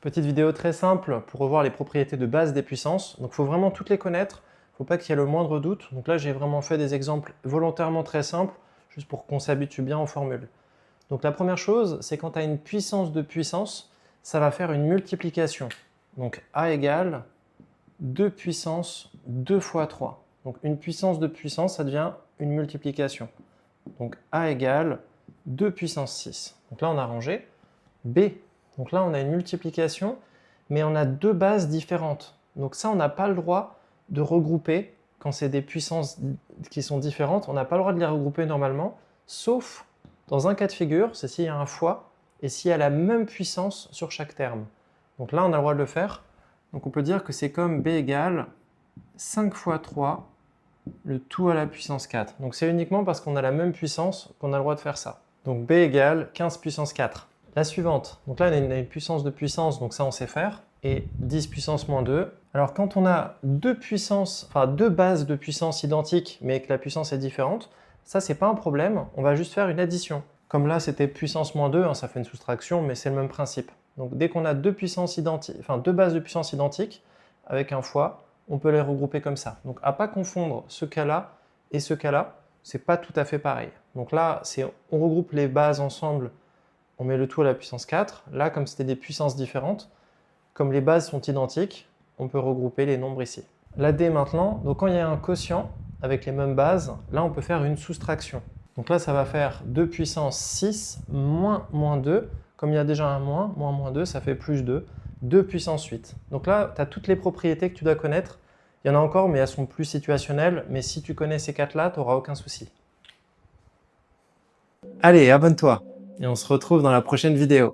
Petite vidéo très simple pour revoir les propriétés de base des puissances. Donc il faut vraiment toutes les connaître, il ne faut pas qu'il y ait le moindre doute. Donc là j'ai vraiment fait des exemples volontairement très simples, juste pour qu'on s'habitue bien aux formules. Donc la première chose, c'est quand tu as une puissance de puissance, ça va faire une multiplication. Donc A égale 2 puissance 2 fois 3. Donc une puissance de puissance, ça devient une multiplication. Donc A égale 2 puissance 6. Donc là on a rangé. B, donc là on a une multiplication, mais on a deux bases différentes. Donc ça on n'a pas le droit de regrouper, quand c'est des puissances qui sont différentes, on n'a pas le droit de les regrouper normalement, sauf dans un cas de figure, c'est s'il y a un fois, et s'il y a la même puissance sur chaque terme. Donc là on a le droit de le faire. Donc on peut dire que c'est comme B égale 5 fois 3, le tout à la puissance 4. Donc c'est uniquement parce qu'on a la même puissance qu'on a le droit de faire ça. Donc B égale 15 puissance 4. La suivante, donc là on a une puissance de puissance, donc ça on sait faire, et 10 puissance moins 2. Alors quand on a deux bases de puissance identiques, mais que la puissance est différente, ça c'est pas un problème, on va juste faire une addition. Comme là c'était puissance moins 2, hein, ça fait une soustraction, mais c'est le même principe. Donc dès qu'on a deux bases de puissance identiques, avec un fois, on peut les regrouper comme ça. Donc à pas confondre ce cas-là et ce cas-là, c'est pas tout à fait pareil. Donc là, on regroupe les bases ensemble, on met le tout à la puissance 4. Là, comme c'était des puissances différentes, comme les bases sont identiques, on peut regrouper les nombres ici. La D maintenant, donc quand il y a un quotient avec les mêmes bases, là on peut faire une soustraction. Donc là, ça va faire 2 puissance 6 moins 2. Comme il y a déjà un moins 2, ça fait plus 2. 2 puissance 8. Donc là, tu as toutes les propriétés que tu dois connaître. Il y en a encore, mais elles sont plus situationnelles. Mais si tu connais ces 4-là, tu n'auras aucun souci. Allez, abonne-toi et on se retrouve dans la prochaine vidéo.